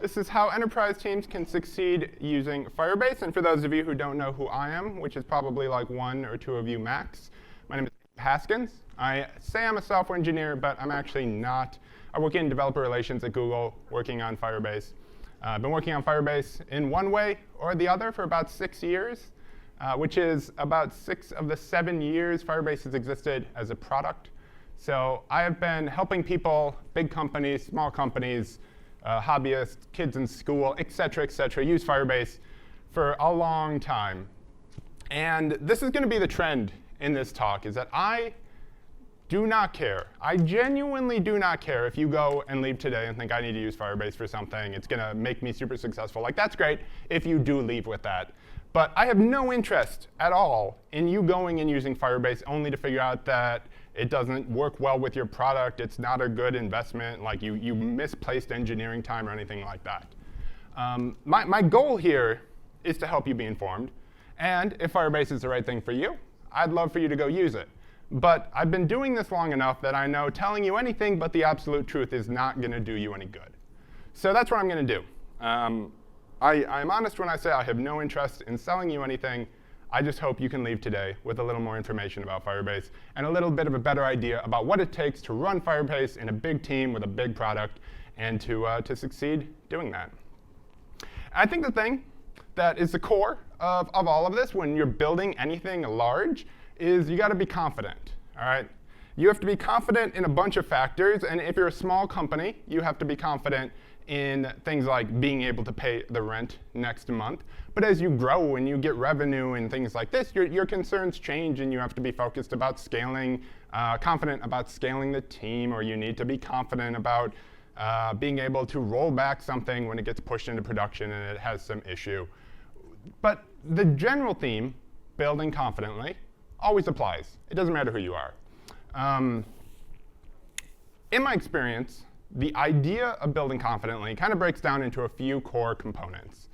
This is how enterprise teams can succeed using Firebase. And for those of you who don't know who I am, which is probably like one or two of you max, my name is Haskins. I say I'm a software engineer, but I'm actually not. I work in developer relations at Google, working on Firebase. I've been working on Firebase in one way or the other for about 6 years, which is about 6 of the 7 years Firebase has existed as a product. So I have been helping people, big companies, small companies, hobbyists, kids in school, et cetera, use Firebase for a long time. And this is going to be the trend in this talk, is that I do not care. I genuinely do not care if you go and leave today and think I need to use Firebase for something. It's going to make me super successful. Like, that's great if you do leave with that. But I have no interest at all in you going and using Firebase only to figure out that it doesn't work well with your product, it's not a good investment, like you misplaced engineering time or anything like that. My goal here is to help you be informed. And if Firebase is the right thing for you, I'd love for you to go use it. But I've been doing this long enough that I know telling you anything but the absolute truth is not going to do you any good. So that's what I'm going to do. I'm honest when I say I have no interest in selling you anything. I just hope you can leave today with a little more information about Firebase and a little bit of a better idea about what it takes to run Firebase in a big team with a big product and to succeed doing that. I think the thing that is the core of all of this when you're building anything large is you got to be confident. All right? You have to be confident in a bunch of factors. And if you're a small company, you have to be confident in things like being able to pay the rent next month. But as you grow and you get revenue and things like this, your concerns change, and you have to be focused about scaling, confident about scaling the team, or you need to be confident about being able to roll back something when it gets pushed into production and it has some issue. But the general theme, building confidently, always applies. It doesn't matter who you are. In my experience, the idea of building confidently kind of breaks down into a few core components.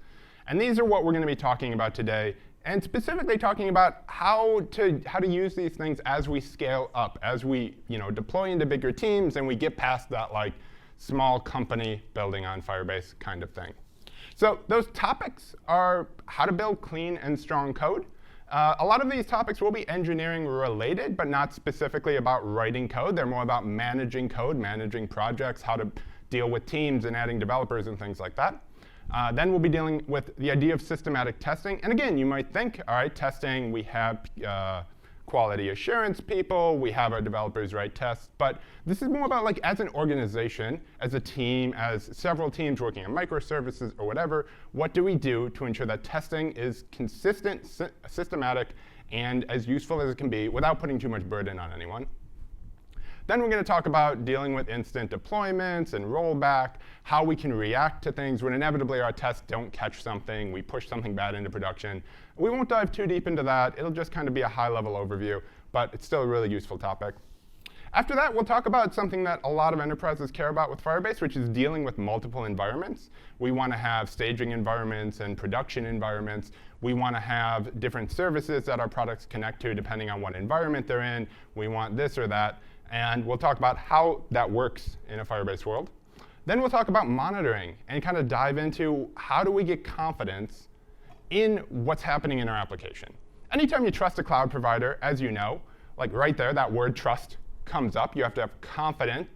And these are what we're going to be talking about today, and specifically talking about how to use these things as we scale up, as we deploy into bigger teams and we get past that like small company building on Firebase kind of thing. So those topics are how to build clean and strong code. A lot of these topics will be engineering related, but not specifically about writing code. They're more about managing code, managing projects, how to deal with teams and adding developers and things like that. Then we'll be dealing with the idea of systematic testing. And again, you might think, all right, testing, we have quality assurance people, we have our developers write tests. But this is more about, like, as an organization, as a team, as several teams working on microservices or whatever, what do we do to ensure that testing is consistent, systematic, and as useful as it can be without putting too much burden on anyone? Then we're going to talk about dealing with instant deployments and rollback, how we can react to things when inevitably our tests don't catch something, we push something bad into production. We won't dive too deep into that. It'll just kind of be a high-level overview, but it's still a really useful topic. After that, we'll talk about something that a lot of enterprises care about with Firebase, which is dealing with multiple environments. We want to have staging environments and production environments. We want to have different services that our products connect to depending on what environment they're in. We want this or that. And we'll talk about how that works in a Firebase world. Then we'll talk about monitoring and kind of dive into how do we get confidence in what's happening in our application. Anytime you trust a cloud provider, as you know, like right there, that word trust comes up. You have to have confidence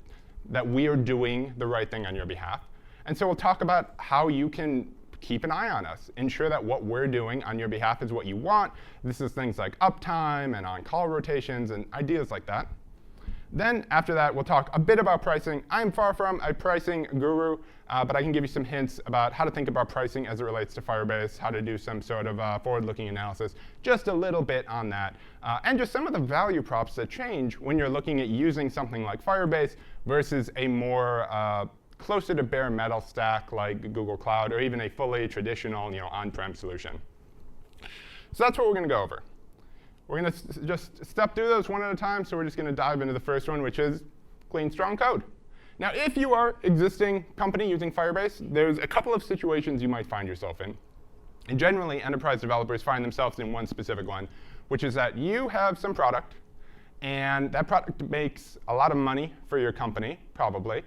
that we are doing the right thing on your behalf. And so we'll talk about how you can keep an eye on us, ensure that what we're doing on your behalf is what you want. This is things like uptime and on-call rotations and ideas like that. Then after that, we'll talk a bit about pricing. I'm far from a pricing guru, but I can give you some hints about how to think about pricing as it relates to Firebase, how to do some sort of forward-looking analysis, just a little bit on that, and just some of the value props that change when you're looking at using something like Firebase versus a more closer to bare metal stack like Google Cloud, or even a fully traditional on-prem solution. So that's what we're going to go over. We're going to just step through those one at a time, so we're just going to dive into the first one, which is clean, strong code. Now, if you are existing company using Firebase, there's a couple of situations you might find yourself in. And generally, enterprise developers find themselves in one specific one, which is that you have some product, and that product makes a lot of money for your company, probably,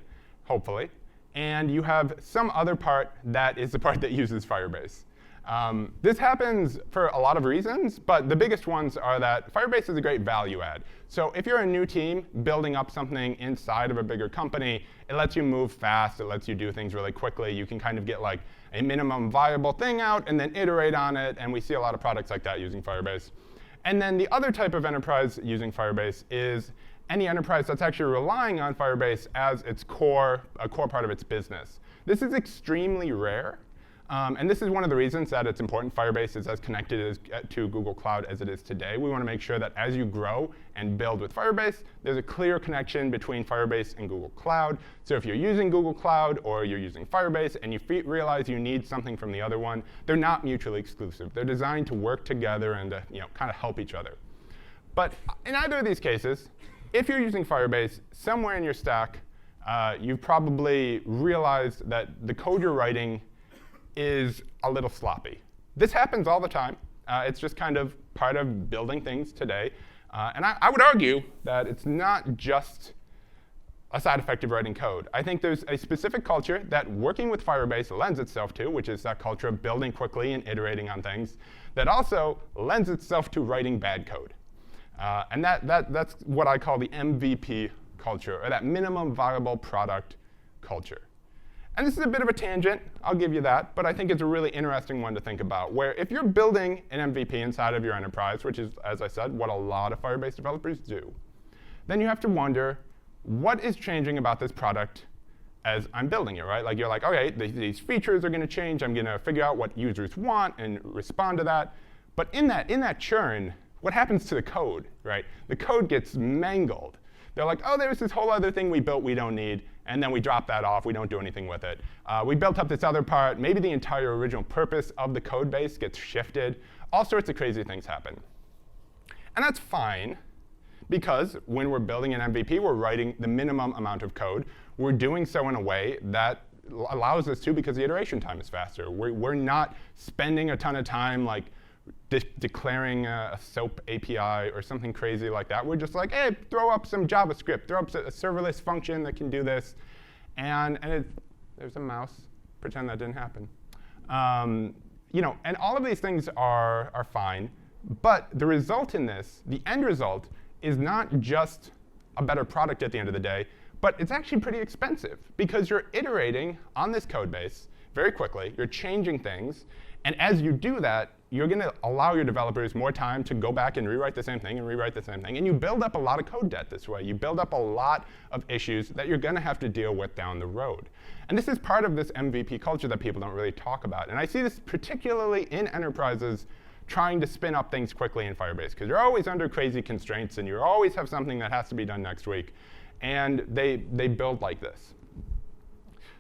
hopefully, and you have some other part that is the part that uses Firebase. This happens for a lot of reasons, but the biggest ones are that Firebase is a great value add. So if you're a new team building up something inside of a bigger company, it lets you move fast. It lets you do things really quickly. You can kind of get like a minimum viable thing out and then iterate on it. And we see a lot of products like that using Firebase. And then the other type of enterprise using Firebase is any enterprise that's actually relying on Firebase as a core part of its business. This is extremely rare. And this is one of the reasons that it's important Firebase is as connected to Google Cloud as it is today. We want to make sure that as you grow and build with Firebase, there's a clear connection between Firebase and Google Cloud. So if you're using Google Cloud or you're using Firebase and you realize you need something from the other one, they're not mutually exclusive. They're designed to work together and to kind of help each other. But in either of these cases, if you're using Firebase, somewhere in your stack, you've probably realized that the code you're writing is a little sloppy. This happens all the time. It's just kind of part of building things today. And I would argue that it's not just a side effect of writing code. I think there's a specific culture that working with Firebase lends itself to, which is that culture of building quickly and iterating on things, that also lends itself to writing bad code. And that's what I call the MVP culture, or that minimum viable product culture. And this is a bit of a tangent, I'll give you that, but I think it's a really interesting one to think about, where if you're building an MVP inside of your enterprise, which is, as I said, what a lot of Firebase developers do, then you have to wonder, what is changing about this product as I'm building it, right? Like you're like, OK, these features are going to change. I'm going to figure out what users want and respond to that. But in that churn, what happens to the code, right? The code gets mangled. They're like, oh, there's this whole other thing we built we don't need. And then we drop that off. We don't do anything with it. We built up this other part. Maybe the entire original purpose of the code base gets shifted. All sorts of crazy things happen. And that's fine, because when we're building an MVP, we're writing the minimum amount of code. We're doing so in a way that allows us to, because the iteration time is faster. We're not spending a ton of time like declaring a SOAP API or something crazy like that. We're just like, hey, throw up some JavaScript, throw up a serverless function that can do this. And there's a mouse. Pretend that didn't happen. And all of these things are fine. But the result in this, the end result, is not just a better product at the end of the day, but it's actually pretty expensive, because you're iterating on this code base very quickly. You're changing things. And as you do that, you're going to allow your developers more time to go back and rewrite the same thing and rewrite the same thing. And you build up a lot of code debt this way. You build up a lot of issues that you're going to have to deal with down the road. And this is part of this MVP culture that people don't really talk about. And I see this particularly in enterprises trying to spin up things quickly in Firebase, because you're always under crazy constraints, and you always have something that has to be done next week. And they build like this.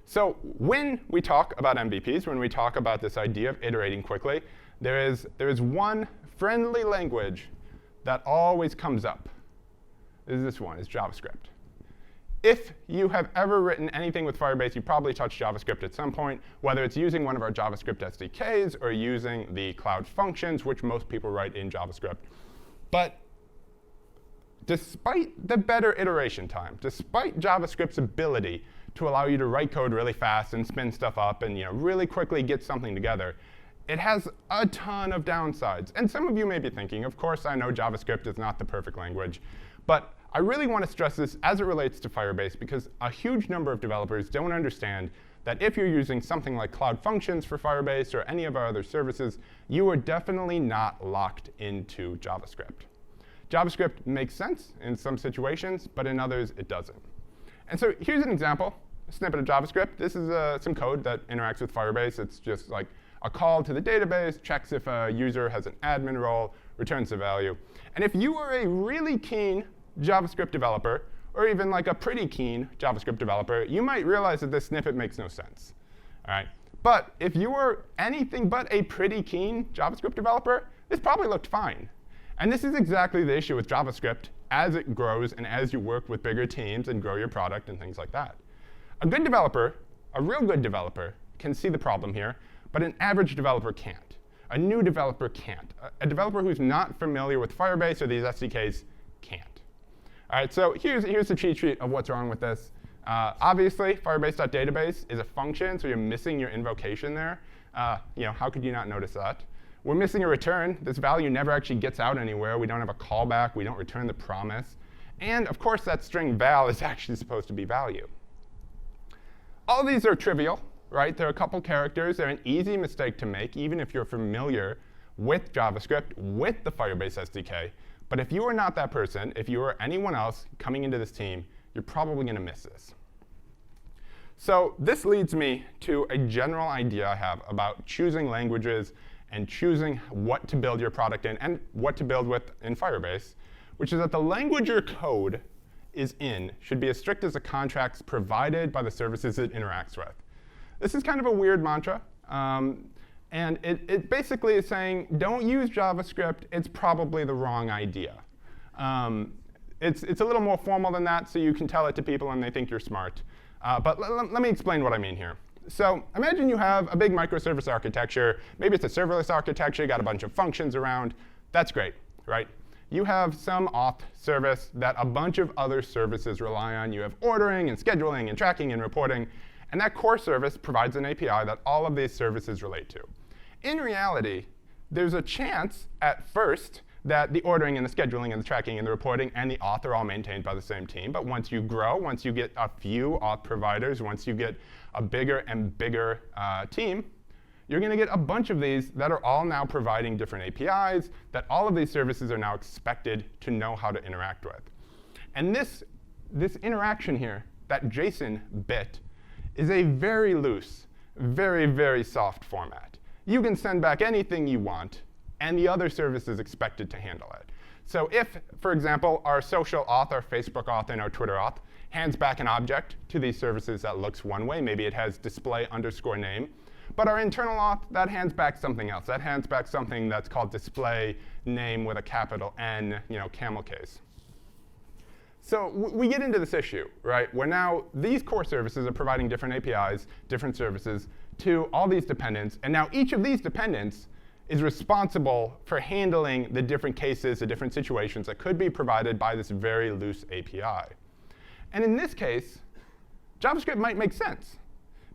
So when we talk about MVPs, when we talk about this idea of iterating quickly, there is one friendly language that always comes up. This one is JavaScript. If you have ever written anything with Firebase, you probably touched JavaScript at some point, whether it's using one of our JavaScript SDKs or using the cloud functions, which most people write in JavaScript. But despite the better iteration time, despite JavaScript's ability to allow you to write code really fast and spin stuff up and really quickly get something together, it has a ton of downsides. And some of you may be thinking, of course, I know JavaScript is not the perfect language. But I really want to stress this as it relates to Firebase, because a huge number of developers don't understand that if you're using something like Cloud Functions for Firebase or any of our other services, you are definitely not locked into JavaScript. JavaScript makes sense in some situations, but in others, it doesn't. And so here's an example, a snippet of JavaScript. This is some code that interacts with Firebase. It's just like a call to the database, checks if a user has an admin role, returns the value. And if you are a really keen JavaScript developer, or even like a pretty keen JavaScript developer, you might realize that this snippet makes no sense. All right? But if you were anything but a pretty keen JavaScript developer, this probably looked fine. And this is exactly the issue with JavaScript as it grows and as you work with bigger teams and grow your product and things like that. A good developer, a real good developer, can see the problem here, but an average developer can't. A new developer can't. A developer who's not familiar with Firebase or these SDKs can't. All right, so here's the cheat sheet of what's wrong with this. Obviously, Firebase.database is a function, so you're missing your invocation there. How could you not notice that? We're missing a return. This value never actually gets out anywhere. We don't have a callback. We don't return the promise. And of course, that string val is actually supposed to be value. All these are trivial, right? They're a couple characters. They're an easy mistake to make, even if you're familiar with JavaScript, with the Firebase SDK. But if you are not that person, if you are anyone else coming into this team, you're probably going to miss this. So this leads me to a general idea I have about choosing languages and choosing what to build your product in and what to build with in Firebase, which is that the language your code is in should be as strict as the contracts provided by the services it interacts with. This is kind of a weird mantra. And it basically is saying, don't use JavaScript. It's probably the wrong idea. It's a little more formal than that, so you can tell it to people and they think you're smart. But let me explain what I mean here. So imagine you have a big microservice architecture. Maybe it's a serverless architecture. You got a bunch of functions around. That's great, right? You have some auth service that a bunch of other services rely on. You have ordering and scheduling and tracking and reporting. And that core service provides an API that all of these services relate to. In reality, there's a chance at first that the ordering and the scheduling and the tracking and the reporting and the auth are all maintained by the same team. But once you grow, once you get a few auth providers, once you get a bigger and bigger team, you're going to get a bunch of these that are all now providing different APIs that all of these services are now expected to know how to interact with. And this interaction here, that JSON bit, is a very loose, very, very soft format. You can send back anything you want, and the other service is expected to handle it. So if, for example, our social auth, our Facebook auth, and our Twitter auth hands back an object to these services that looks one way, maybe it has display_name, but our internal auth, that hands back something else. That hands back something that's called display name with a capital N, camel case. So we get into this issue, right, where now these core services are providing different APIs, different services, to all these dependents. And now each of these dependents is responsible for handling the different cases, the different situations that could be provided by this very loose API. And in this case, JavaScript might make sense.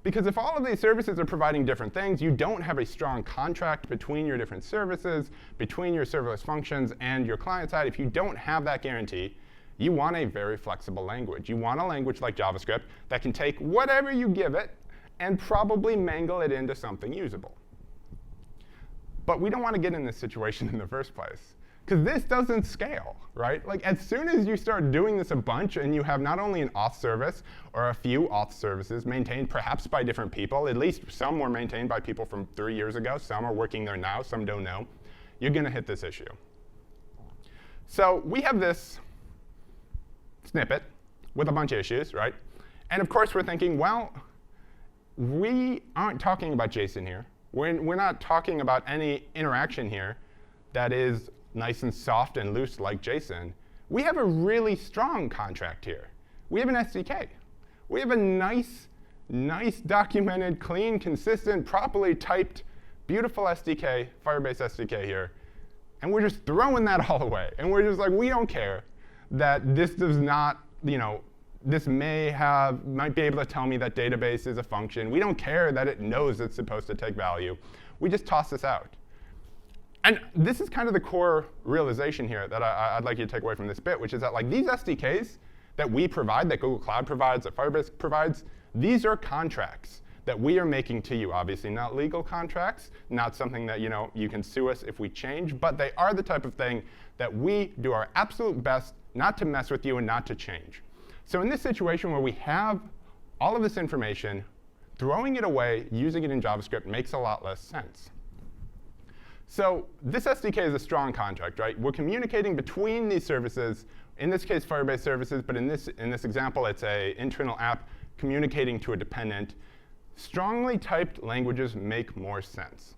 Because if all of these services are providing different things, you don't have a strong contract between your different services, between your serverless functions and your client side. If you don't have that guarantee, you want a very flexible language. You want a language like JavaScript that can take whatever you give it and probably mangle it into something usable. But we don't want to get in this situation in the first place, because this doesn't scale, right? Like, as soon as you start doing this a bunch and you have not only an auth service or a few auth services maintained perhaps by different people, at least some were maintained by people from 3 years ago, some are working there now, some don't know, you're going to hit this issue. So we have this snippet with a bunch of issues, right? And of course, we're thinking, well, we aren't talking about JSON here. We're not talking about any interaction here that is nice and soft and loose like JSON. We have a really strong contract here. We have an SDK. We have a nice documented, clean, consistent, properly typed, beautiful SDK, Firebase SDK here. And we're just throwing that all away. And we're just like, we don't care that this does not, this might be able to tell me that database is a function. We don't care that it knows it's supposed to take value. We just toss this out. And this is kind of the core realization here that I'd like you to take away from this bit, which is that these SDKs that we provide, that Google Cloud provides, that Firebase provides, these are contracts that we are making to you. Obviously, not legal contracts, not something that you can sue us if we change, but they are the type of thing that we do our absolute best not to mess with you and not to change. So in this situation where we have all of this information, throwing it away, using it in JavaScript makes a lot less sense. So this SDK is a strong contract, right? We're communicating between these services, in this case, Firebase services, but in this example, it's an internal app communicating to a dependent. Strongly typed languages make more sense,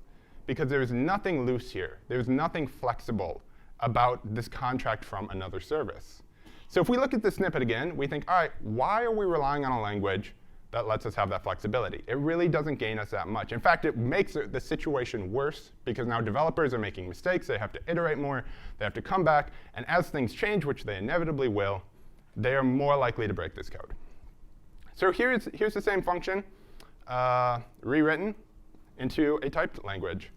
because there's nothing loose here. There's nothing flexible about this contract from another service. So if we look at the snippet again, we think, all right, why are we relying on a language that lets us have that flexibility? It really doesn't gain us that much. In fact, it makes the situation worse, because now developers are making mistakes. They have to iterate more. They have to come back. And as things change, which they inevitably will, they are more likely to break this code. So here's the same function rewritten into a typed language.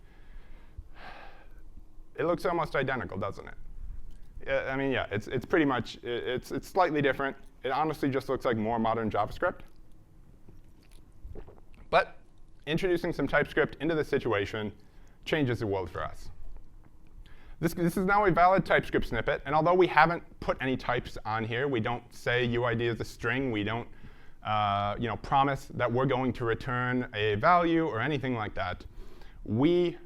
It looks almost identical, doesn't it? I mean, yeah, it's pretty much, it's slightly different. It honestly just looks like more modern JavaScript. But introducing some TypeScript into the situation changes the world for us. This is now a valid TypeScript snippet. And although we haven't put any types on here, we don't say UID is a string. We don't promise that we're going to return a value or anything like that. We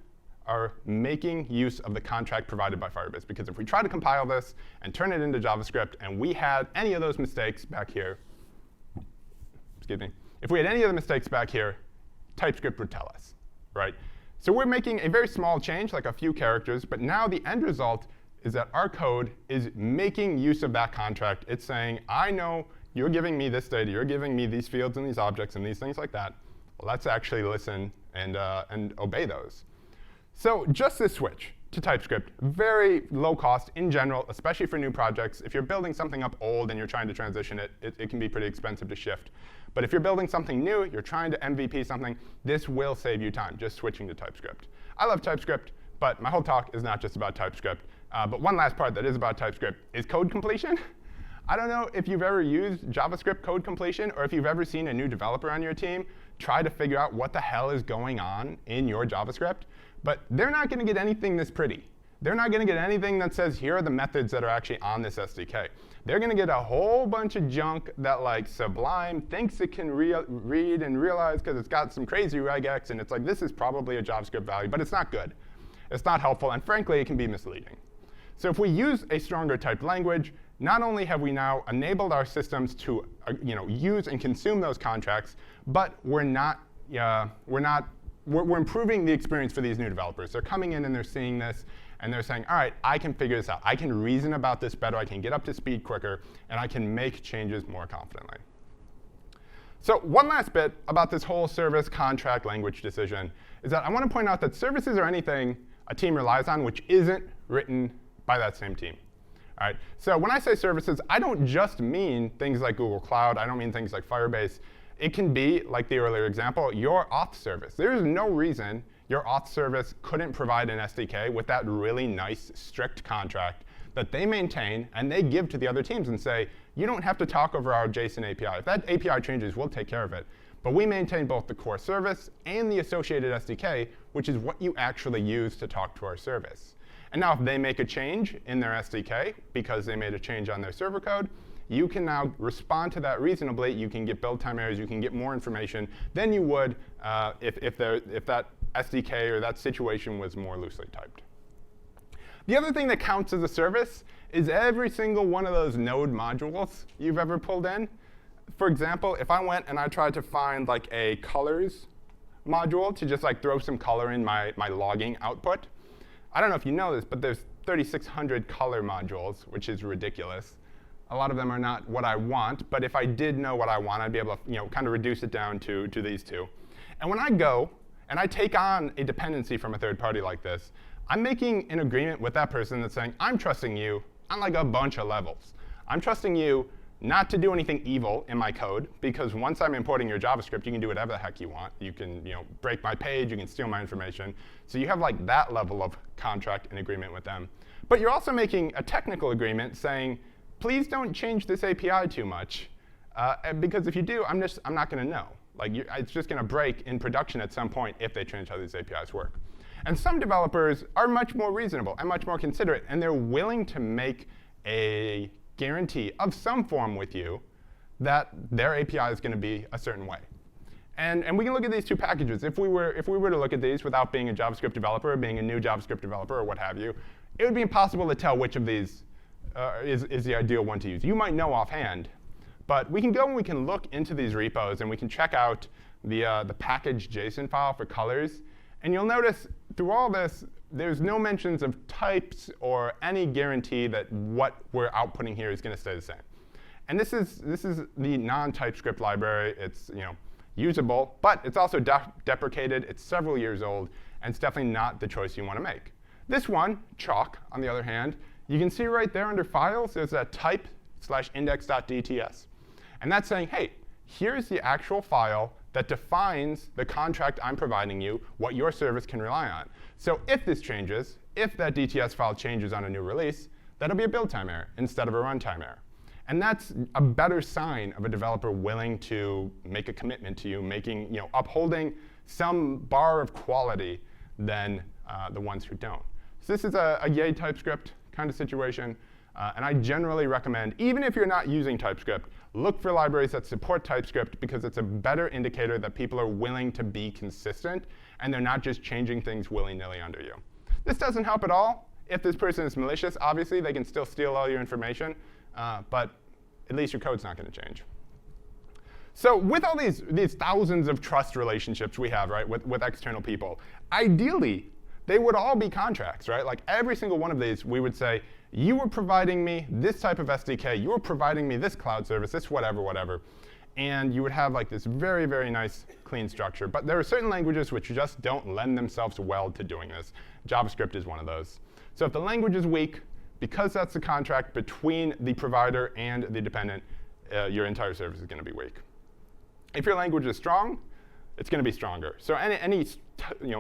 are making use of the contract provided by Firebase. Because if we try to compile this and turn it into JavaScript, and we had any of those mistakes back here, excuse me, if we had any of the mistakes back here, TypeScript would tell us, right? So we're making a very small change, like a few characters. But now the end result is that our code is making use of that contract. It's saying, I know you're giving me this data. You're giving me these fields and these objects and these things like that. Well, let's actually listen and obey those. So just this switch to TypeScript, very low cost in general, especially for new projects. If you're building something up old and you're trying to transition it, it can be pretty expensive to shift. But if you're building something new, you're trying to MVP something, this will save you time, just switching to TypeScript. I love TypeScript, but my whole talk is not just about TypeScript. But one last part that is about TypeScript is code completion. I don't know if you've ever used JavaScript code completion, or if you've ever seen a new developer on your team try to figure out what the hell is going on in your JavaScript. But they're not going to get anything this pretty. They're not going to get anything that says, here are the methods that are actually on this SDK. They're going to get a whole bunch of junk that like Sublime thinks it can read and realize because it's got some crazy regex, and it's like, this is probably a JavaScript value, but it's not good. It's not helpful, and frankly, it can be misleading. So if we use a stronger typed language, not only have we now enabled our systems to use and consume those contracts, but we're improving the experience for these new developers. They're coming in and they're seeing this, and they're saying, all right, I can figure this out. I can reason about this better. I can get up to speed quicker, and I can make changes more confidently. So one last bit about this whole service contract language decision is that I want to point out that services are anything a team relies on which isn't written by that same team. All right? So when I say services, I don't just mean things like Google Cloud. I don't mean things like Firebase. It can be, like the earlier example, your auth service. There is no reason your auth service couldn't provide an SDK with that really nice, strict contract that they maintain and they give to the other teams and say, you don't have to talk over our JSON API. If that API changes, we'll take care of it. But we maintain both the core service and the associated SDK, which is what you actually use to talk to our service. And now if they make a change in their SDK because they made a change on their server code, you can now respond to that reasonably. You can get build time errors. You can get more information than you would if that SDK or that situation was more loosely typed. The other thing that counts as a service is every single one of those node modules you've ever pulled in. For example, if I went and I tried to find like a colors module to just like throw some color in my logging output, I don't know if you know this, but there's 3,600 color modules, which is ridiculous. A lot of them are not what I want, but if I did know what I want, I'd be able to kind of reduce it down to these two. And when I go and I take on a dependency from a third party like this, I'm making an agreement with that person that's saying, I'm trusting you on like a bunch of levels. I'm trusting you not to do anything evil in my code, because once I'm importing your JavaScript, you can do whatever the heck you want. You can break my page. You can steal my information. So you have like that level of contract and agreement with them. But you're also making a technical agreement saying, please don't change this API too much, because if you do, I'm not going to know. Like it's just going to break in production at some point if they change how these APIs work. And some developers are much more reasonable and much more considerate, and they're willing to make a guarantee of some form with you that their API is going to be a certain way. And we can look at these two packages. If we were to look at these without being a JavaScript developer or being a new JavaScript developer or what have you, it would be impossible to tell which of these is the ideal one to use. You might know offhand, but we can go and we can look into these repos and we can check out the package JSON file for colors. And you'll notice through all this, there's no mentions of types or any guarantee that what we're outputting here is going to stay the same. And this is the non-TypeScript library. It's usable, but it's also deprecated. It's several years old, and it's definitely not the choice you want to make. This one, Chalk, on the other hand, you can see right there under Files, there's that type/index.dts. And that's saying, hey, here's the actual file that defines the contract I'm providing you, what your service can rely on. So if this changes, if that DTS file changes on a new release, that'll be a build time error instead of a runtime error. And that's a better sign of a developer willing to make a commitment to you, upholding some bar of quality than the ones who don't. So this is a yay TypeScript kind of situation. And I generally recommend, even if you're not using TypeScript, look for libraries that support TypeScript, because it's a better indicator that people are willing to be consistent and they're not just changing things willy-nilly under you. This doesn't help at all. If this person is malicious, obviously, they can still steal all your information. But at least your code's not going to change. So with all these thousands of trust relationships we have, right, with external people, ideally, they would all be contracts, right? Like every single one of these, we would say, you were providing me this type of SDK. You were providing me this cloud service, this whatever. And you would have like this very, very nice, clean structure. But there are certain languages which just don't lend themselves well to doing this. JavaScript is one of those. So if the language is weak, because that's the contract between the provider and the dependent, your entire service is going to be weak. If your language is strong, it's going to be stronger. So any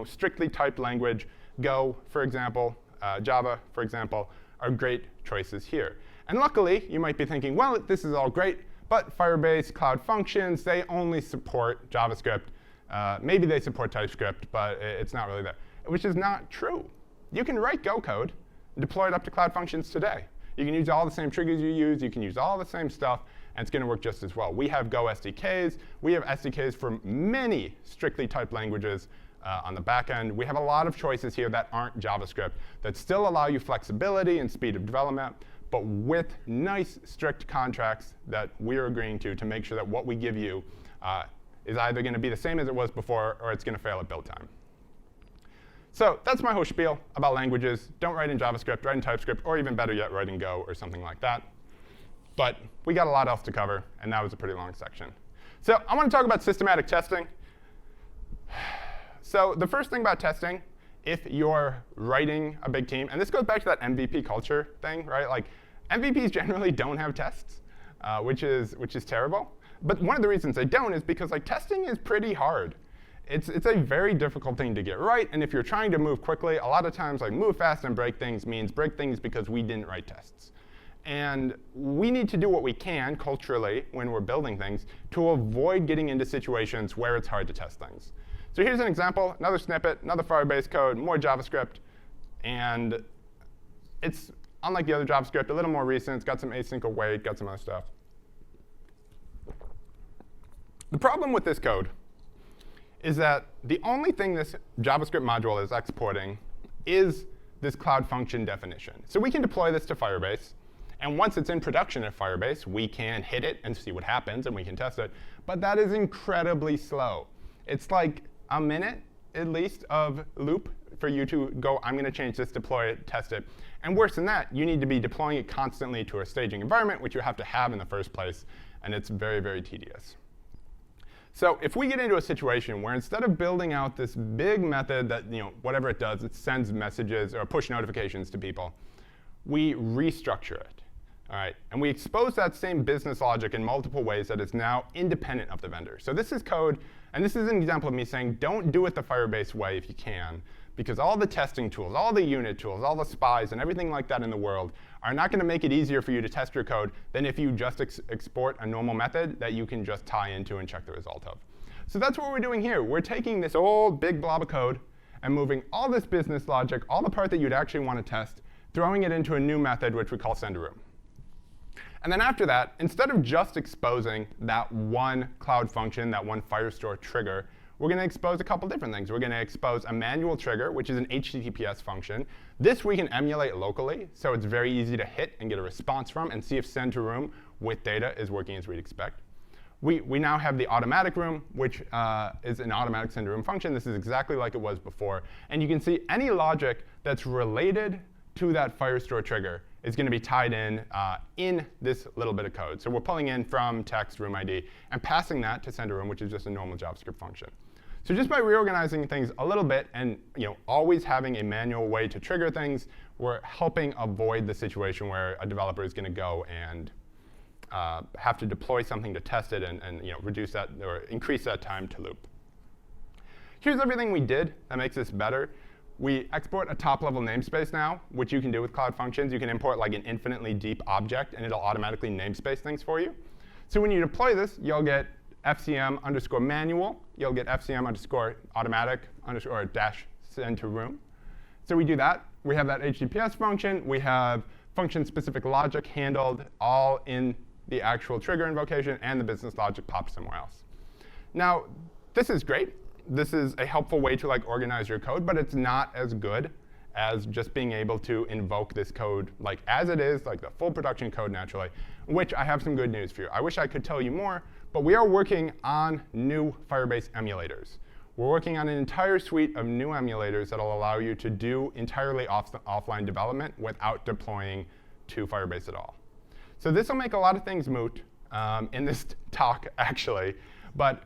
strictly typed language, Go, for example, Java, for example, are great choices here. And luckily, you might be thinking, well, this is all great, but Firebase, Cloud Functions, they only support JavaScript. Maybe they support TypeScript, but it's not really there, which is not true. You can write Go code and deploy it up to Cloud Functions today. You can use all the same triggers you use. You can use all the same stuff, and it's going to work just as well. We have Go SDKs. We have SDKs for many strictly typed languages on the back end. We have a lot of choices here that aren't JavaScript that still allow you flexibility and speed of development, but with nice, strict contracts that we're agreeing to make sure that what we give you is either going to be the same as it was before, or it's going to fail at build time. So that's my whole spiel about languages. Don't write in JavaScript, write in TypeScript, or even better yet, write in Go or something like that. But we got a lot else to cover, and that was a pretty long section. So I want to talk about systematic testing. So the first thing about testing, if you're writing a big team, and this goes back to that MVP culture thing, right? Like MVPs generally don't have tests, which is terrible. But one of the reasons they don't is because like testing is pretty hard. It's a very difficult thing to get right. And if you're trying to move quickly, a lot of times like move fast and break things means break things because we didn't write tests. And we need to do what we can culturally when we're building things to avoid getting into situations where it's hard to test things. So here's an example, another snippet, another Firebase code, more JavaScript. And it's, unlike the other JavaScript, a little more recent. It's got some async await, got some other stuff. The problem with this code is that the only thing this JavaScript module is exporting is this Cloud Function definition. So we can deploy this to Firebase. And once it's in production at Firebase, we can hit it and see what happens, and we can test it. But that is incredibly slow. It's like a minute, at least, of loop for you to go, I'm going to change this, deploy it, test it. And worse than that, you need to be deploying it constantly to a staging environment, which you have to have in the first place. And it's very, very tedious. So if we get into a situation where instead of building out this big method that, whatever it does, it sends messages or push notifications to people, we restructure it. All right, and we expose that same business logic in multiple ways that is now independent of the vendor. So this is code, and this is an example of me saying, don't do it the Firebase way if you can, because all the testing tools, all the unit tools, all the spies, and everything like that in the world are not going to make it easier for you to test your code than if you just export a normal method that you can just tie into and check the result of. So that's what we're doing here. We're taking this old big blob of code and moving all this business logic, all the part that you'd actually want to test, throwing it into a new method, which we call send-a-room. And then after that, instead of just exposing that one Cloud Function, that one Firestore trigger, we're going to expose a couple different things. We're going to expose a manual trigger, which is an HTTPS function. This we can emulate locally, so it's very easy to hit and get a response from and see if send to room with data is working as we'd expect. We now have the automatic room, which is an automatic send to room function. This is exactly like it was before. And you can see any logic that's related to that Firestore trigger is going to be tied in this little bit of code. So we're pulling in from text room ID and passing that to send to room, which is just a normal JavaScript function. So just by reorganizing things a little bit and always having a manual way to trigger things, we're helping avoid the situation where a developer is going to go and have to deploy something to test it and reduce that or increase that time to loop. Here's everything we did that makes this better. We export a top-level namespace now, which you can do with Cloud Functions. You can import like an infinitely deep object, and it'll automatically namespace things for you. So when you deploy this, you'll get FCM_manual. You'll get FCM_automatic dash send to room. So we do that. We have that HTTPS function. We have function-specific logic handled all in the actual trigger invocation, and the business logic popped somewhere else. Now, this is great. This is a helpful way to like organize your code, but it's not as good as just being able to invoke this code like as it is, like the full production code naturally, which I have some good news for you. I wish I could tell you more, but we are working on new Firebase emulators. We're working on an entire suite of new emulators that will allow you to do entirely offline development without deploying to Firebase at all. So this will make a lot of things moot in this talk, actually, but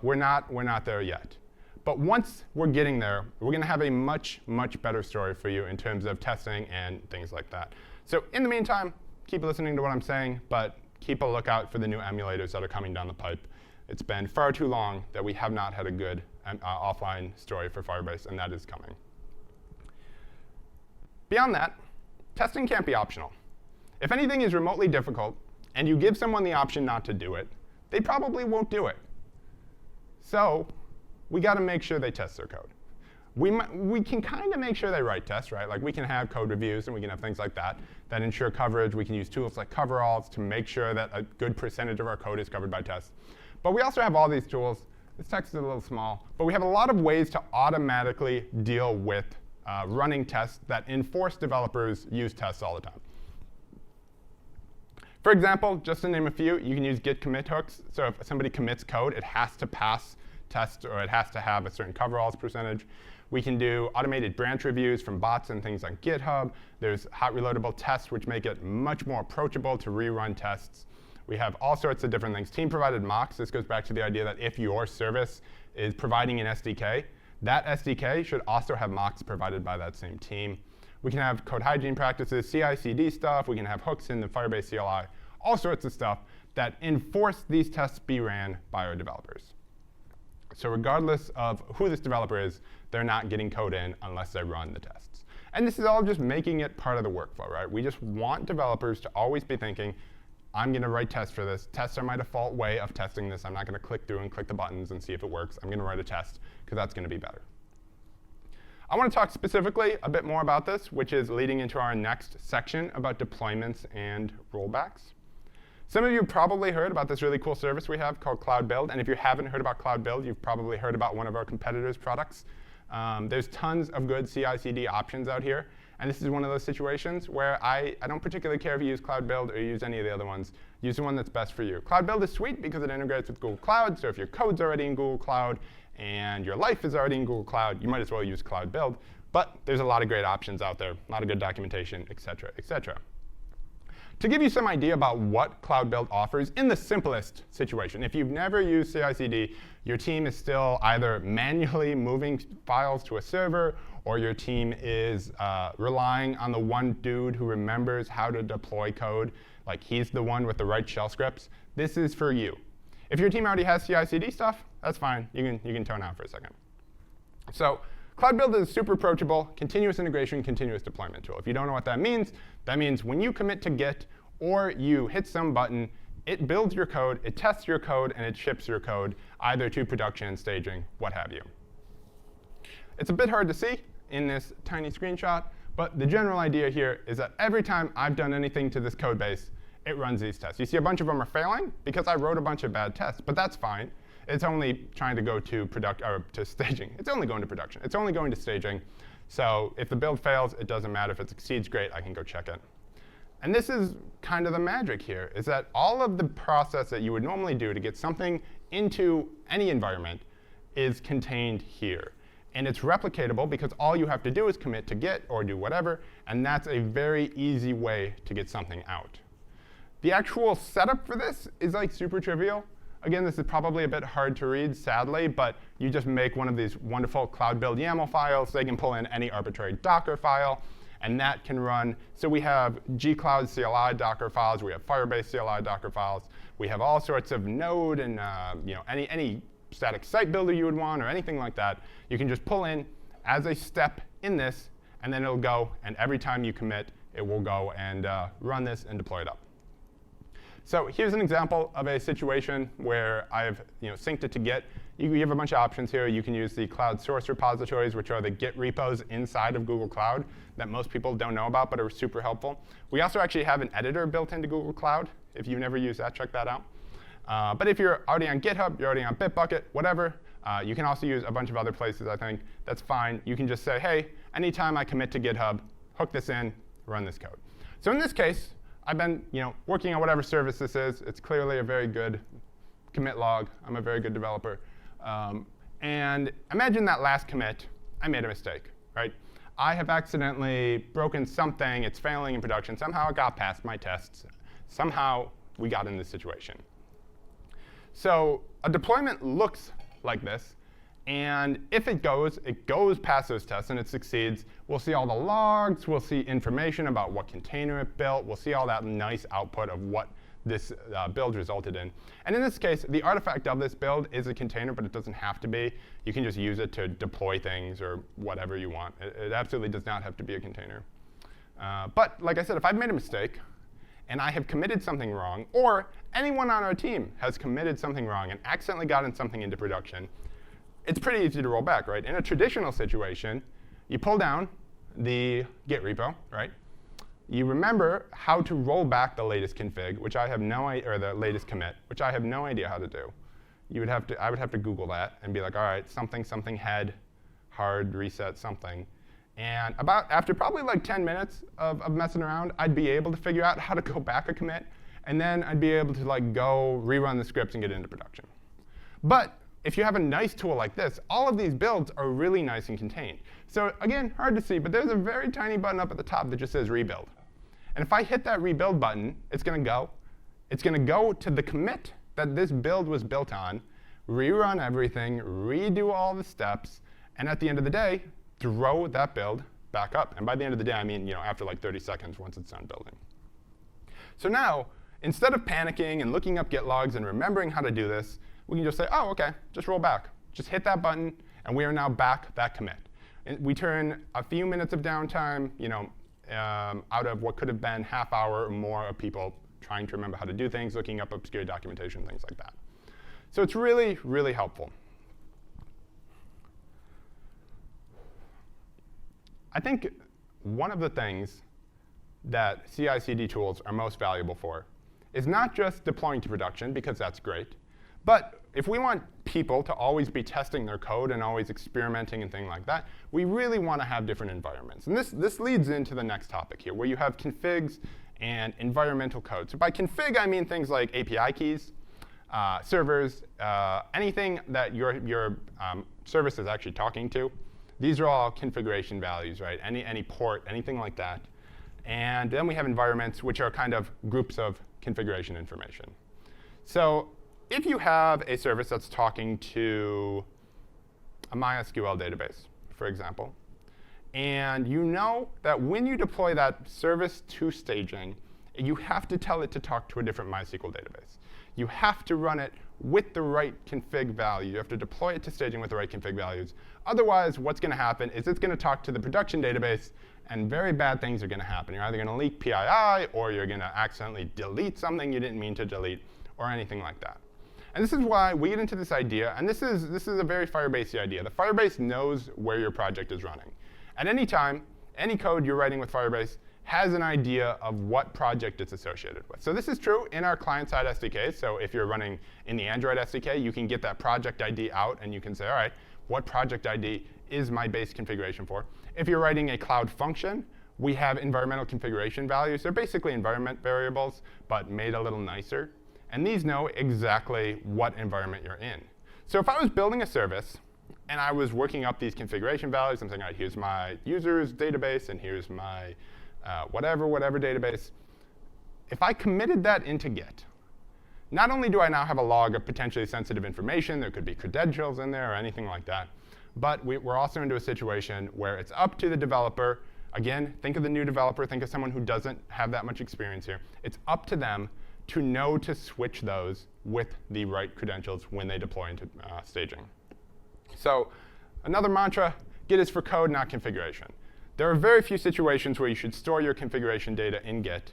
we're not there yet. But once we're getting there, we're going to have a much, much better story for you in terms of testing and things like that. So in the meantime, keep listening to what I'm saying, but keep a lookout for the new emulators that are coming down the pipe. It's been far too long that we have not had a good offline story for Firebase, and that is coming. Beyond that, testing can't be optional. If anything is remotely difficult, and you give someone the option not to do it, they probably won't do it. So we got to make sure they test their code. We can kind of make sure they write tests, right? Like we can have code reviews, and we can have things like that that ensure coverage. We can use tools like coveralls to make sure that a good percentage of our code is covered by tests. But we also have all these tools. This text is a little small, but we have a lot of ways to automatically deal with running tests that enforce developers use tests all the time. For example, just to name a few, you can use git commit hooks. So if somebody commits code, it has to pass tests, or it has to have a certain coveralls percentage. We can do automated branch reviews from bots and things like GitHub. There's hot reloadable tests, which make it much more approachable to rerun tests. We have all sorts of different things. Team-provided mocks. This goes back to the idea that if your service is providing an SDK, that SDK should also have mocks provided by that same team. We can have code hygiene practices, CI/CD stuff. We can have hooks in the Firebase CLI, all sorts of stuff that enforce these tests be ran by our developers. So regardless of who this developer is, they're not getting code in unless they run the tests. And this is all just making it part of the workflow, right? We just want developers to always be thinking, I'm going to write tests for this. Tests are my default way of testing this. I'm not going to click through and click the buttons and see if it works. I'm going to write a test, because that's going to be better. I want to talk specifically a bit more about this, which is leading into our next section about deployments and rollbacks. Some of you probably heard about this really cool service we have called Cloud Build. And if you haven't heard about Cloud Build, you've probably heard about one of our competitors' products. There's tons of good CI/CD options out here. And this is one of those situations where I don't particularly care if you use Cloud Build or you use any of the other ones. Use the one that's best for you. Cloud Build is sweet because it integrates with Google Cloud. So if your code's already in Google Cloud and your life is already in Google Cloud, you might as well use Cloud Build. But there's a lot of great options out there, a lot of good documentation, et cetera, et cetera. To give you some idea about what Cloud Build offers in the simplest situation, if you've never used CI/CD, your team is still either manually moving files to a server, or your team is relying on the one dude who remembers how to deploy code, like he's the one with the right shell scripts, this is for you. If your team already has CI/CD stuff, that's fine. You can tone out for a second. So Cloud Build is a super approachable, continuous integration, continuous deployment tool. If you don't know what that means when you commit to Git or you hit some button, it builds your code, it tests your code, and it ships your code either to production, staging, what have you. It's a bit hard to see in this tiny screenshot, but the general idea here is that every time I've done anything to this code base, it runs these tests. You see a bunch of them are failing because I wrote a bunch of bad tests, but that's fine. It's only trying to go to staging. It's only going to production. It's only going to staging. So if the build fails, it doesn't matter. If it succeeds, great. I can go check it. And this is kind of the magic here, is that all of the process that you would normally do to get something into any environment is contained here. And it's replicatable because all you have to do is commit to Git or do whatever, and that's a very easy way to get something out. The actual setup for this is like super trivial. Again, this is probably a bit hard to read, sadly, but you just make one of these wonderful Cloud Build YAML files. They can pull in any arbitrary Docker file. and that can run. So we have gcloud CLI Docker files. We have Firebase CLI Docker files. We have all sorts of Node and any static site builder you would want or anything like that. You can just pull in as a step in this, and then it'll go. And every time you commit, it will go and run this and deploy it up. So here's an example of a situation where I've synced it to Git. You have a bunch of options here. You can use the cloud source repositories, which are the Git repos inside of Google Cloud that most people don't know about but are super helpful. We also actually have an editor built into Google Cloud. If you've never used that, check that out. But if you're already on GitHub, you're already on Bitbucket, whatever, you can also use a bunch of other places, I think. That's fine. You can just say, hey, anytime I commit to GitHub, hook this in, run this code. So in this case, I've been working on whatever service this is. It's clearly a very good commit log. I'm a very good developer. And imagine that last commit, I made a mistake, right? I have accidentally broken something. It's failing in production. Somehow it got past my tests. Somehow we got in this situation. So a deployment looks like this. And if it goes past those tests and it succeeds, we'll see all the logs. We'll see information about what container it built. We'll see all that nice output of what this build resulted in. And in this case, the artifact of this build is a container, but it doesn't have to be. You can just use it to deploy things or whatever you want. It absolutely does not have to be a container. But like I said, if I've made a mistake and I have committed something wrong, or anyone on our team has committed something wrong and accidentally gotten something into production, it's pretty easy to roll back, right? In a traditional situation, you pull down the Git repo, right? You remember how to roll back the latest config, which I have no idea, or the latest commit, which I have no idea how to do. I would have to Google that and be like, all right, something head, hard reset something. And after probably like 10 minutes of messing around, I'd be able to figure out how to go back a commit, and then I'd be able to go rerun the scripts and get it into production. But if you have a nice tool like this, all of these builds are really nice and contained. So again, hard to see, but there's a very tiny button up at the top that just says rebuild. And if I hit that rebuild button, it's going to go. It's going to go to the commit that this build was built on, rerun everything, redo all the steps, and at the end of the day, throw that build back up. And by the end of the day, I mean after like 30 seconds once it's done building. So now, instead of panicking and looking up Git logs and remembering how to do this, we can just say, oh, OK, just roll back. Just hit that button, and we are now back that commit. And we turn a few minutes of downtime out of what could have been half hour or more of people trying to remember how to do things, looking up obscure documentation, things like that. So it's really, really helpful. I think one of the things that CI/CD tools are most valuable for is not just deploying to production, because that's great, but if we want people to always be testing their code and always experimenting and things like that, we really want to have different environments. And this leads into the next topic here, where you have configs and environmental code. So by config, I mean things like API keys, servers, anything that your service is actually talking to. These are all configuration values, right? Any port, anything like that. And then we have environments, which are kind of groups of configuration information. So if you have a service that's talking to a MySQL database, for example, and you know that when you deploy that service to staging, you have to tell it to talk to a different MySQL database. You have to run it with the right config value. You have to deploy it to staging with the right config values. Otherwise, what's going to happen is it's going to talk to the production database, and very bad things are going to happen. You're either going to leak PII, or you're going to accidentally delete something you didn't mean to delete, or anything like that. And this is why we get into this idea, and this is a very Firebase idea. The Firebase knows where your project is running. At any time, any code you're writing with Firebase has an idea of what project it's associated with. So this is true in our client-side SDK. So if you're running in the Android SDK, you can get that project ID out, and you can say, all right, what project ID is my base configuration for? If you're writing a cloud function, we have environmental configuration values. They're basically environment variables, but made a little nicer. And these know exactly what environment you're in. So if I was building a service, and I was working up these configuration values, I'm saying, all right, here's my users database, and here's my whatever database. If I committed that into Git, not only do I now have a log of potentially sensitive information, there could be credentials in there or anything like that, but we're also into a situation where it's up to the developer Again, think of the new developer. Think of someone who doesn't have that much experience here. It's up to them to know to switch those with the right credentials when they deploy into staging. So another mantra, Git is for code, not configuration. There are very few situations where you should store your configuration data in Git.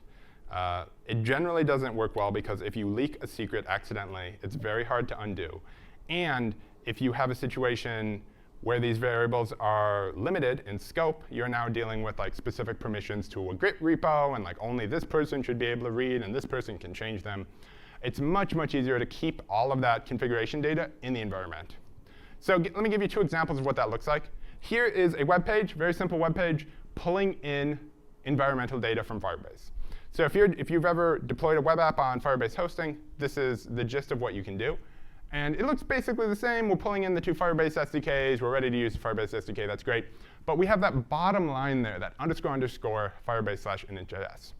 It generally doesn't work well because if you leak a secret accidentally, it's very hard to undo. And if you have a situation where these variables are limited in scope, you're now dealing with like specific permissions to a Git repo, and like only this person should be able to read, and this person can change them. It's much, much easier to keep all of that configuration data in the environment. So let me give you 2 examples of what that looks like. Here is a web page, very simple web page, pulling in environmental data from Firebase. So if you've ever deployed a web app on Firebase hosting, this is the gist of what you can do. And it looks basically the same. We're pulling in the 2 Firebase SDKs. We're ready to use the Firebase SDK. That's great. But we have that bottom line there, that __ Firebase/init.js.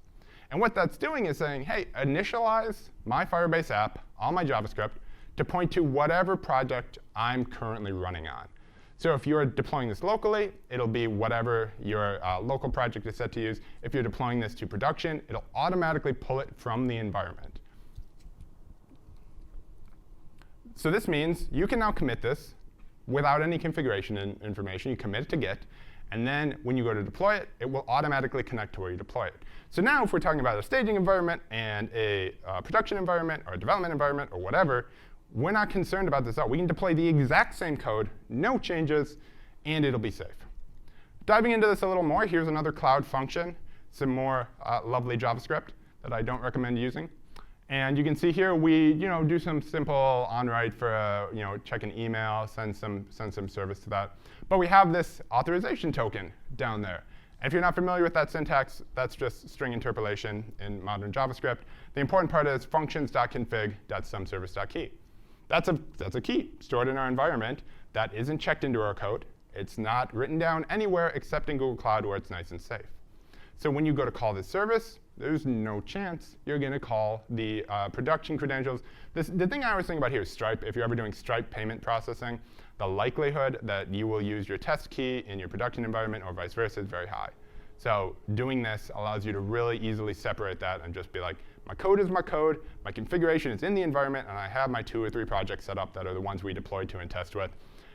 And what that's doing is saying, hey, initialize my Firebase app, all my JavaScript, to point to whatever project I'm currently running on. So if you're deploying this locally, it'll be whatever your local project is set to use. If you're deploying this to production, it'll automatically pull it from the environment. So this means you can now commit this without any configuration information. You commit it to Git. And then when you go to deploy it, it will automatically connect to where you deploy it. So now if we're talking about a staging environment and a production environment or a development environment or whatever, we're not concerned about this at all. We can deploy the exact same code, no changes, and it'll be safe. Diving into this a little more, here's another cloud function, some more lovely JavaScript that I don't recommend using. And you can see here we do some simple on-write for check an email, send some service to that. But we have this authorization token down there. And if you're not familiar with that syntax, that's just string interpolation in modern JavaScript. The important part is functions.config.someservice.key. That's a key stored in our environment that isn't checked into our code. It's not written down anywhere except in Google Cloud where it's nice and safe. So when you go to call this service, there's no chance you're going to call the production credentials. The thing I always think about here is Stripe. If you're ever doing Stripe payment processing, the likelihood that you will use your test key in your production environment or vice versa is very high. So doing this allows you to really easily separate that and just be like, my code is my code, my configuration is in the environment, and I have my 2 or 3 projects set up that are the ones we deploy to and test with.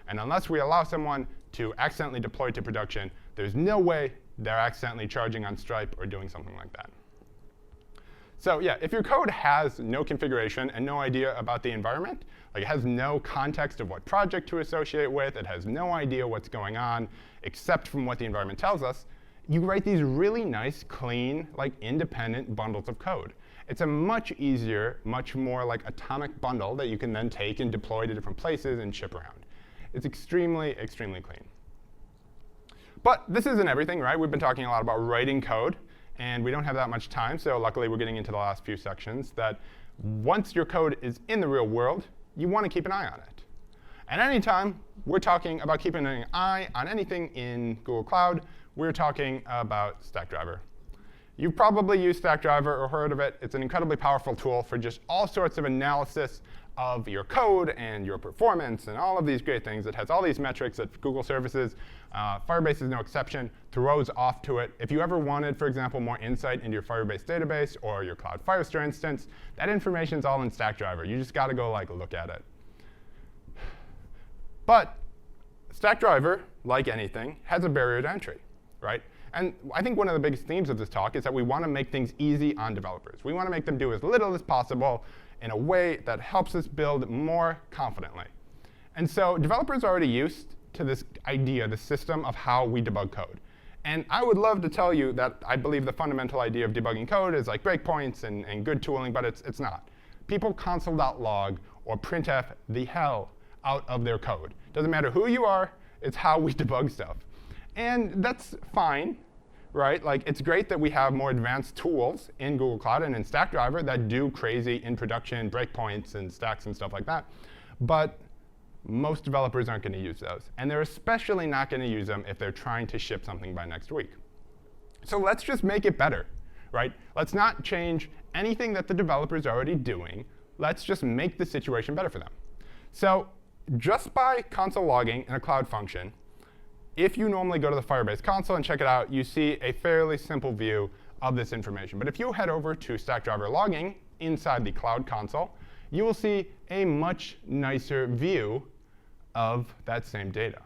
And unless we allow someone to accidentally deploy to production, there's no way they're accidentally charging on Stripe or doing something like that. So yeah, if your code has no configuration and no idea about the environment, like it has no context of what project to associate with, it has no idea what's going on except from what the environment tells us, you write these really nice, clean, like independent bundles of code. It's a much easier, much more like atomic bundle that you can then take and deploy to different places and ship around. It's extremely, extremely clean. But this isn't everything, right? We've been talking a lot about writing code. And we don't have that much time, so luckily we're getting into the last few sections, that once your code is in the real world, you want to keep an eye on it. And anytime we're talking about keeping an eye on anything in Google Cloud, we're talking about Stackdriver. You've probably used Stackdriver or heard of it. It's an incredibly powerful tool for just all sorts of analysis of your code and your performance and all of these great things. It has all these metrics that Google services, Firebase is no exception, throws off to it. If you ever wanted, for example, more insight into your Firebase database or your Cloud Firestore instance, that information is all in Stackdriver. You just got to go look at it. But Stackdriver, like anything, has a barrier to entry, right? And I think one of the biggest themes of this talk is that we want to make things easy on developers. We want to make them do as little as possible in a way that helps us build more confidently. And so developers are already used to this idea, the system of how we debug code. And I would love to tell you that I believe the fundamental idea of debugging code is like breakpoints and good tooling, but it's not. People console.log or printf the hell out of their code. Doesn't matter who you are, it's how we debug stuff. And that's fine, right? Like, it's great that we have more advanced tools in Google Cloud and in Stackdriver that do crazy in production breakpoints and stacks and stuff like that. But most developers aren't going to use those. And they're especially not going to use them if they're trying to ship something by next week. So let's just make it better, right? Let's not change anything that the developer's already doing. Let's just make the situation better for them. So just by console logging in a Cloud function, if you normally go to the Firebase console and check it out, you see a fairly simple view of this information. But if you head over to Stackdriver logging inside the Cloud console, you will see a much nicer view of that same data.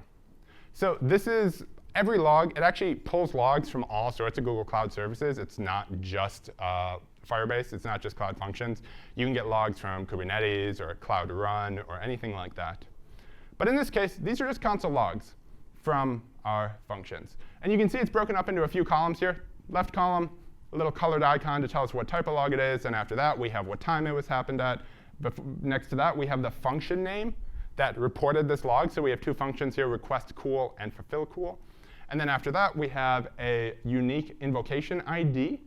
So this is every log. It actually pulls logs from all sorts of Google Cloud services. It's not just Firebase. It's not just Cloud Functions. You can get logs from Kubernetes or Cloud Run or anything like that. But in this case, these are just console logs from our functions. And you can see it's broken up into a few columns here. Left column, a little colored icon to tell us what type of log it is. And after that, we have what time it was happened at. Next to that, we have the function name that reported this log. So we have two functions here, request cool and fulfill cool. And then after that, we have a unique invocation ID,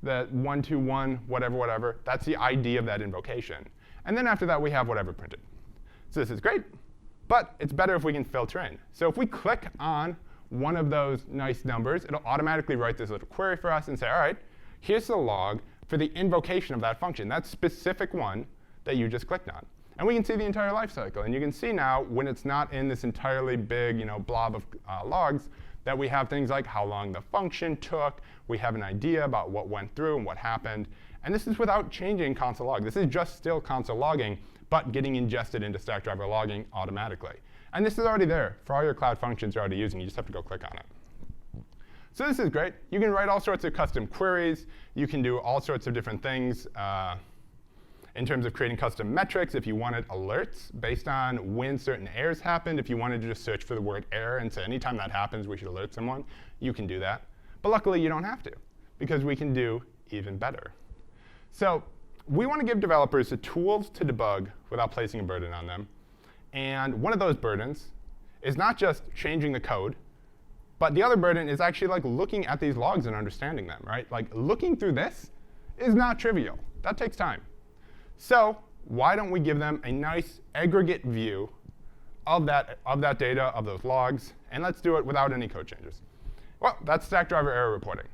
that 121 whatever, whatever. That's the ID of that invocation. And then after that, we have whatever printed. So this is great. But it's better if we can filter in. So if we click on one of those nice numbers, it'll automatically write this little query for us and say, all right, here's the log for the invocation of that function, that specific one that you just clicked on. And we can see the entire lifecycle. And you can see now, when it's not in this entirely big blob of logs, that we have things like how long the function took. We have an idea about what went through and what happened. And this is without changing console log. This is just still console logging, but getting ingested into Stackdriver logging automatically. And this is already there for all your Cloud Functions you're already using. You just have to go click on it. So this is great. You can write all sorts of custom queries. You can do all sorts of different things in terms of creating custom metrics. If you wanted alerts based on when certain errors happened, if you wanted to just search for the word error and say anytime that happens, we should alert someone, you can do that. But luckily, you don't have to, because we can do even better. So we want to give developers the tools to debug without placing a burden on them. And one of those burdens is not just changing the code, but the other burden is actually like looking at these logs and understanding them, right? Like looking through this is not trivial. That takes time. So why don't we give them a nice aggregate view of that data, of those logs, and let's do it without any code changes. Well, that's Stackdriver error reporting.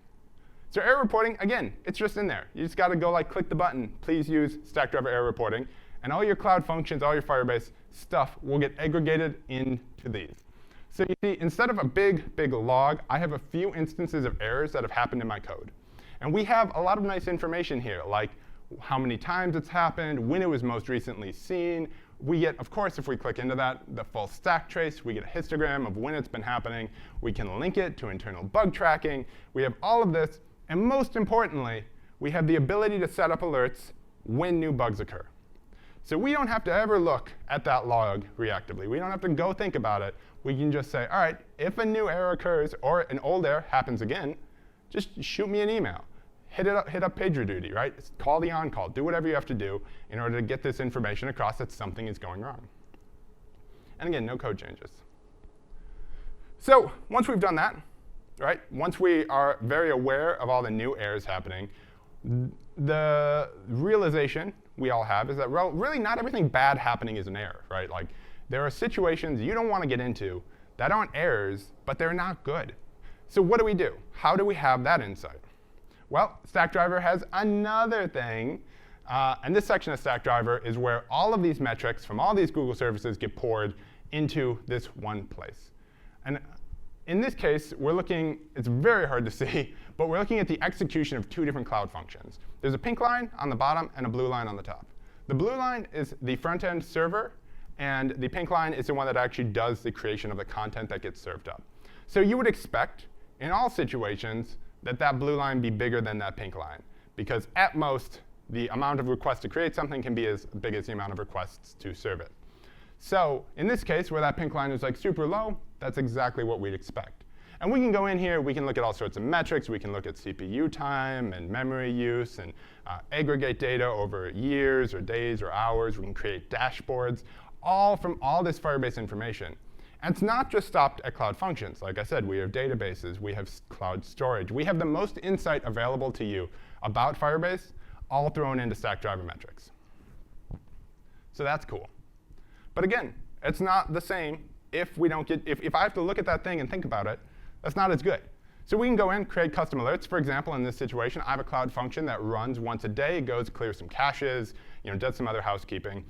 So error reporting, again, it's just in there. You just got to go like click the button, please use Stackdriver error reporting, and all your Cloud Functions, all your Firebase stuff will get aggregated into these. So you see, instead of a big log, I have a few instances of errors that have happened in my code. And we have a lot of nice information here, like how many times it's happened, when it was most recently seen. We get, of course, if we click into that, the full stack trace. We get a histogram of when it's been happening. We can link it to internal bug tracking. We have all of this. And most importantly, we have the ability to set up alerts when new bugs occur. So we don't have to ever look at that log reactively. We don't have to go think about it. We can just say, all right, if a new error occurs or an old error happens again, just shoot me an email. Hit up PagerDuty, right? Call the on-call. Do whatever you have to do in order to get this information across that something is going wrong. And again, no code changes. So once we've done that, right, once we are very aware of all the new errors happening, the realization we all have is that really not everything bad happening is an error, right? Like there are situations you don't want to get into that aren't errors, but they're not good. So what do we do? How do we have that insight? Well, Stackdriver has another thing. And this section of Stackdriver is where all of these metrics from all these Google services get poured into this one place. And in this case, we're looking, it's very hard to see, but we're looking at the execution of two different Cloud Functions. There's a pink line on the bottom and a blue line on the top. The blue line is the front-end server, and the pink line is the one that actually does the creation of the content that gets served up. So you would expect, in all situations, that blue line be bigger than that pink line, because at most, the amount of requests to create something can be as big as the amount of requests to serve it. So in this case, where that pink line is like super low, that's exactly what we'd expect. And we can go in here. We can look at all sorts of metrics. We can look at CPU time and memory use and aggregate data over years or days or hours. We can create dashboards, all from all this Firebase information. And it's not just stopped at Cloud Functions. Like I said, we have databases. We have cloud storage. We have the most insight available to you about Firebase, all thrown into Stackdriver metrics. So that's cool. But again, it's not the same if we don't get, if I have to look at that thing and think about it, that's not as good. So we can go in, create custom alerts. For example, in this situation, I have a Cloud Function that runs once a day. It goes, clears some caches, does some other housekeeping.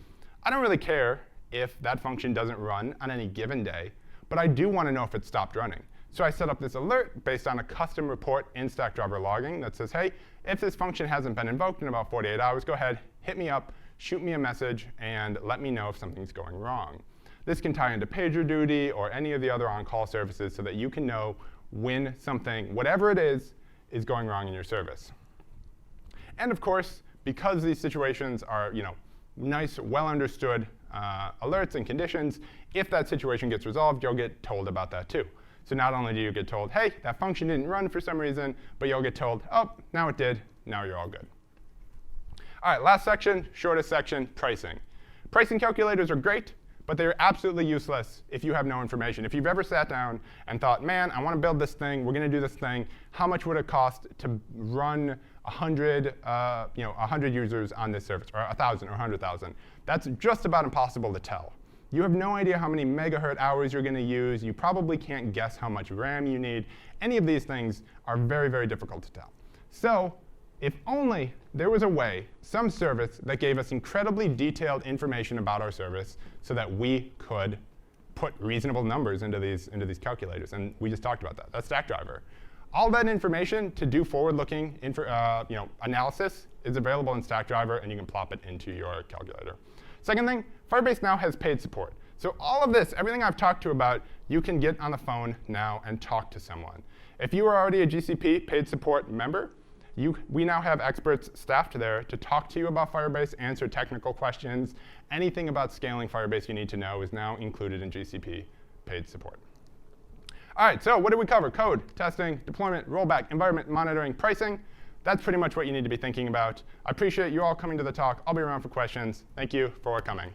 I don't really care if that function doesn't run on any given day. but I do want to know if it stopped running. So I set up this alert based on a custom report in Stackdriver logging that says, hey, if this function hasn't been invoked in about 48 hours, go ahead, hit me up, shoot me a message, and let me know if something's going wrong. This can tie into PagerDuty or any of the other on-call services so that you can know when something, whatever it is going wrong in your service. And of course, because these situations are nice, well-understood alerts and conditions, if that situation gets resolved, you'll get told about that too. So not only do you get told, hey, that function didn't run for some reason, but you'll get told, oh, now it did. Now you're all good. All right, last section, shortest section, pricing. Pricing calculators are great, but they're absolutely useless if you have no information. If you've ever sat down and thought, man, I want to build this thing, we're going to do this thing, how much would it cost to run 100 users on this service, or 1,000 or 100,000? That's just about impossible to tell. You have no idea how many megahertz hours you're going to use. You probably can't guess how much RAM you need. Any of these things are very, very difficult to tell. So if only there was a way, some service that gave us incredibly detailed information about our service so that we could put reasonable numbers into these calculators. And we just talked about that. That's Stackdriver. All that information to do forward-looking analysis is available in Stackdriver, and you can plop it into your calculator. Second thing, Firebase now has paid support. So all of this, everything I've talked to you about, you can get on the phone now and talk to someone. If you are already a GCP paid support member, we now have experts staffed there to talk to you about Firebase, answer technical questions. Anything about scaling Firebase you need to know is now included in GCP paid support. All right, so what did we cover? Code, testing, deployment, rollback, environment, monitoring, pricing. That's pretty much what you need to be thinking about. I appreciate you all coming to the talk. I'll be around for questions. Thank you for coming.